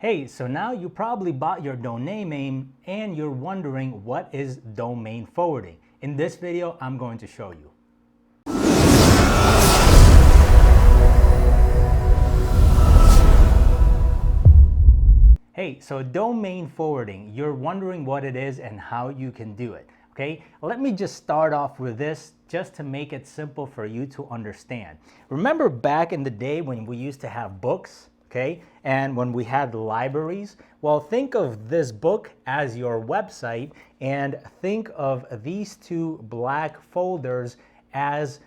Hey, so now you probably bought your domain name and you're wondering what is domain forwarding. In this video, I'm going to show you. Hey, so domain forwarding, you're wondering what it is and how you can do it. Okay, let me just start off with this just to make it simple for you to understand. Remember back in the day when we used to have books? Okay, and when we had libraries, well, think of this book as your website and think of these two black folders as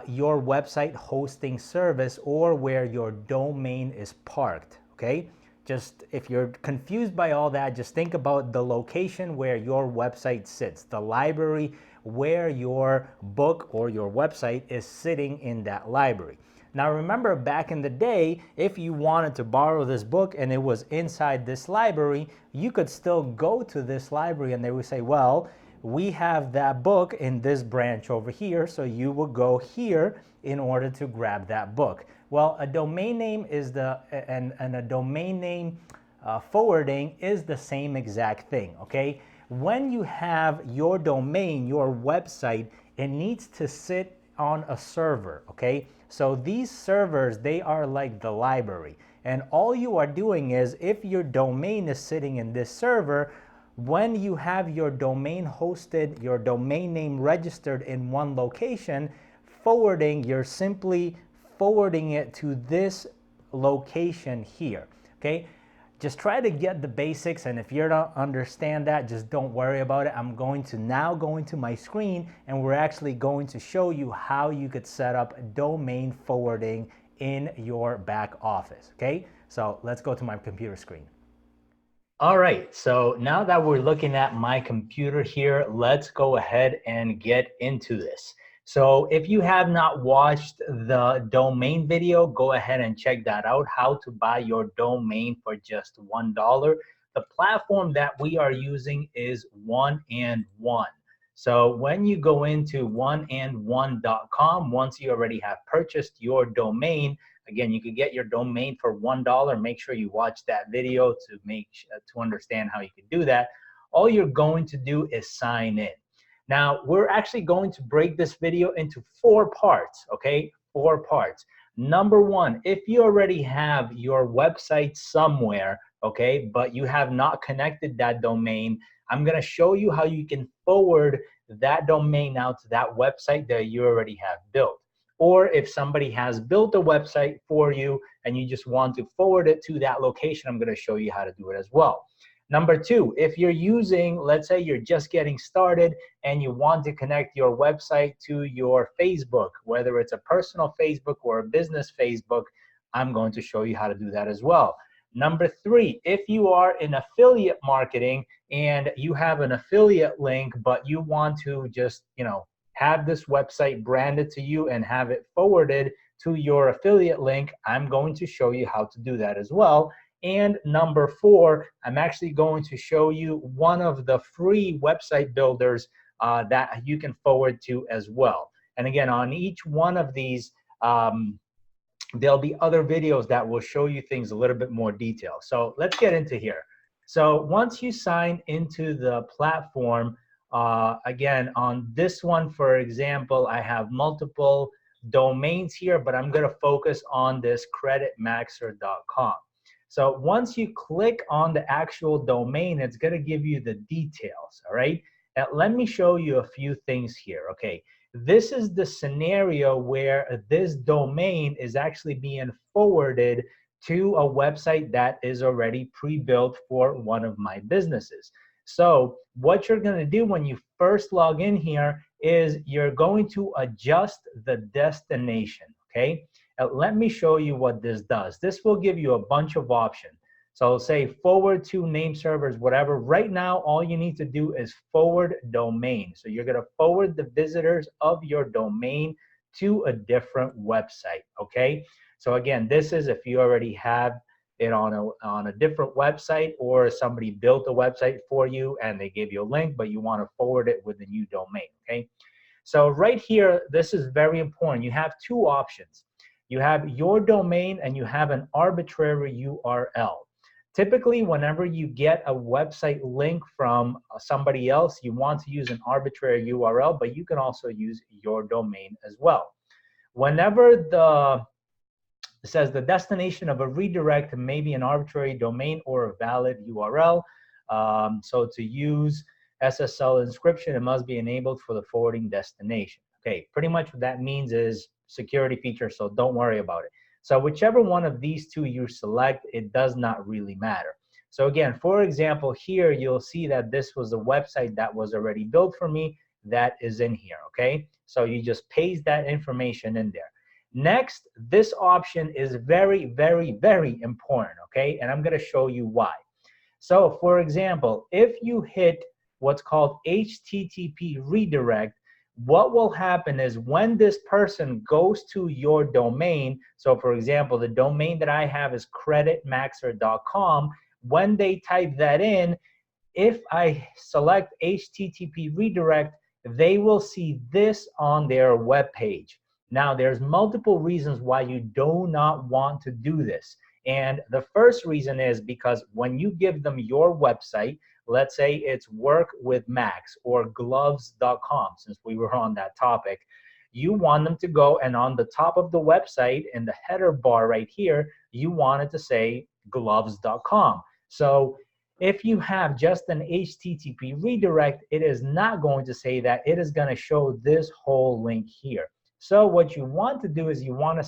your website hosting service or where your domain is parked. Okay, just if you're confused by all that, just think about the location where your website sits, the library where your book or your website is sitting in that library. Now remember, back in the day, if you wanted to borrow this book and it was inside this library, you could still go to this library and they would say, well, we have that book in this branch over here, so you will go here in order to grab that book. Well, a domain name is and a domain name forwarding is the same exact thing, okay? When you have your domain, your website, it needs to sit on a server, okay? So these servers, they are like the library. And all you are doing is, if your domain is sitting in this server, when you have your domain hosted, your domain name registered in one location, forwarding, you're simply forwarding it to this location here, okay? Just try to get the basics, and if you don't understand that, just don't worry about it. I'm going to now go into my screen and we're actually going to show you how you could set up domain forwarding in your back office, okay? So let's go to my computer screen. All right, so now that we're looking at my computer here, let's go ahead and get into this. So if you have not watched the domain video, go ahead and check that out, how to buy your domain for just $1. The platform that we are using is One and One. So when you go into oneandone.com, once you already have purchased your domain, again, you can get your domain for $1. Make sure you watch that video to understand how you can do that. All you're going to do is sign in. Now, we're actually going to break this video into 4 parts, okay? 4 parts. Number 1, if you already have your website somewhere, okay, but you have not connected that domain, I'm gonna show you how you can forward that domain out to that website that you already have built. Or if somebody has built a website for you and you just want to forward it to that location, I'm gonna show you how to do it as well. Number 2, if you're using, let's say you're just getting started and you want to connect your website to your Facebook, whether it's a personal Facebook or a business Facebook, I'm going to show you how to do that as well. Number 3, if you are in affiliate marketing and you have an affiliate link, but you want to just, have this website branded to you and have it forwarded to your affiliate link, I'm going to show you how to do that as well. And number 4, I'm actually going to show you one of the free website builders that you can forward to as well. And again, on each one of these, there'll be other videos that will show you things a little bit more detail. So let's get into here. So once you sign into the platform, again, on this one, for example, I have multiple domains here, but I'm going to focus on this creditmaxer.com. So once you click on the actual domain, it's going to give you the details, all right? Now, let me show you a few things here, okay? This is the scenario where this domain is actually being forwarded to a website that is already pre-built for one of my businesses. So what you're going to do when you first log in here is you're going to adjust the destination, okay? Let me show you what this does. This will give you a bunch of options. So I'll say forward to name servers, whatever. Right now, all you need to do is forward domain. So you're going to forward the visitors of your domain to a different website, okay? So again, this is if you already have it on a different website, or somebody built a website for you and they gave you a link, but you want to forward it with a new domain, okay? So right here, this is very important. You have 2 options. You have your domain and you have an arbitrary URL. Typically, whenever you get a website link from somebody else, you want to use an arbitrary URL, but you can also use your domain as well. Whenever it says the destination of a redirect may be an arbitrary domain or a valid URL. So to use SSL encryption, it must be enabled for the forwarding destination. Okay, pretty much what that means is security feature, so don't worry about it. So whichever one of these two you select, it does not really matter. So again, for example, here you'll see that this was a website that was already built for me that is in here, okay? So you just paste that information in there. Next, this option is very, very, very important, okay? And I'm gonna show you why. So for example, if you hit what's called HTTP redirect, what will happen is when this person goes to your domain, so for example, the domain that I have is creditmaxer.com, when they type that in, if I select HTTP redirect, they will see this on their web page. Now, there's multiple reasons why you do not want to do this. And the first reason is because when you give them your website, let's say it's work with Max or gloves.com, since we were on that topic, you want them to go and on the top of the website in the header bar right here, you want it to say gloves.com. So if you have just an HTTP redirect, it is not going to say that. It is going to show this whole link here. So what you want to do is you want to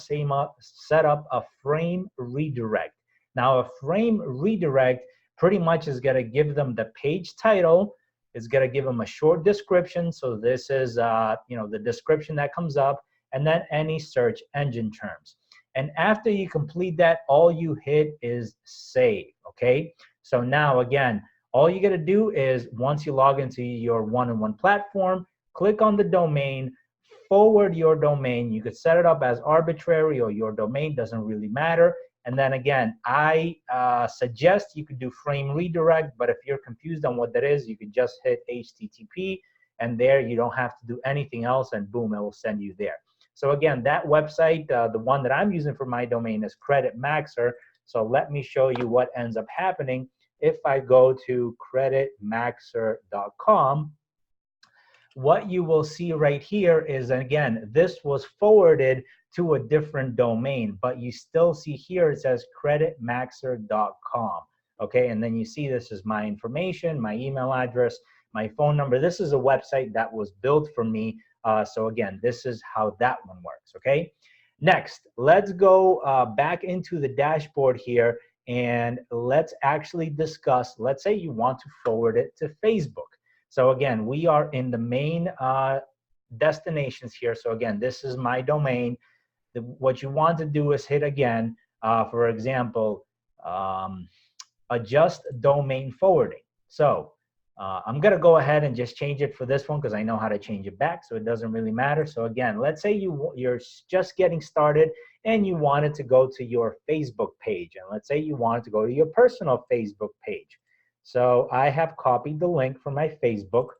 set up a frame redirect. Now, a frame redirect pretty much is going to give them the page title. It's going to give them a short description. So this is the description that comes up, and then any search engine terms. And after you complete that, all you hit is save, okay? So now, again, all you got to do is once you log into your one-on-one platform, click on the domain, forward your domain. You could set it up as arbitrary or your domain, doesn't really matter. And then again, I suggest you could do frame redirect, but if you're confused on what that is, you could just hit HTTP, and there you don't have to do anything else, and boom, it will send you there. So again, that website, the one that I'm using for my domain is Credit Maxer. So let me show you what ends up happening if I go to creditmaxer.com. What you will see right here is, again, this was forwarded to a different domain, but you still see here it says creditmaxer.com. Okay, and then you see this is my information, my email address, my phone number. This is a website that was built for me. So again, this is how that one works, okay? Next, let's go back into the dashboard here, and let's actually discuss, let's say you want to forward it to Facebook. So again, we are in the main destinations here. So again, this is my domain. What you want to do is hit again, for example, adjust domain forwarding. So I'm going to go ahead and just change it for this one because I know how to change it back, so it doesn't really matter. So again, let's say you're just getting started and you wanted to go to your Facebook page. And let's say you wanted to go to your personal Facebook page. So I have copied the link from my Facebook.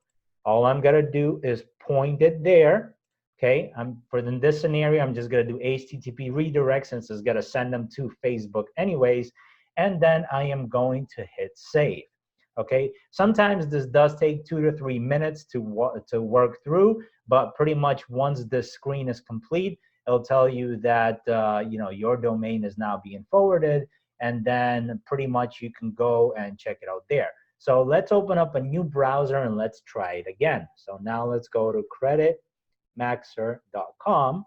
All I'm going to do is point it there. Okay, in this scenario, I'm just going to do HTTP redirect since it's going to send them to Facebook anyways. And then I am going to hit save. Okay, sometimes this does take 2 to 3 minutes to work through, but pretty much once this screen is complete, it'll tell you that your domain is now being forwarded, and then pretty much you can go and check it out there. So let's open up a new browser and let's try it again. So now let's go to creditmaxer.com.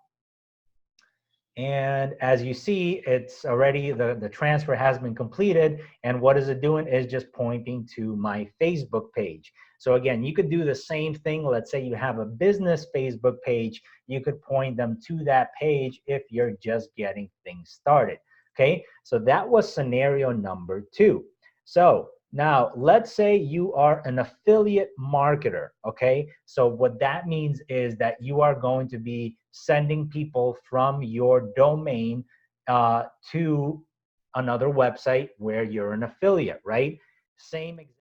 And as you see, it's already, the transfer has been completed. And what is it doing is just pointing to my Facebook page. So again, you could do the same thing. Let's say you have a business Facebook page. You could point them to that page if you're just getting things started. Okay, so that was scenario number 2. So now, let's say you are an affiliate marketer, okay? So what that means is that you are going to be sending people from your domain to another website where you're an affiliate, right? Same example.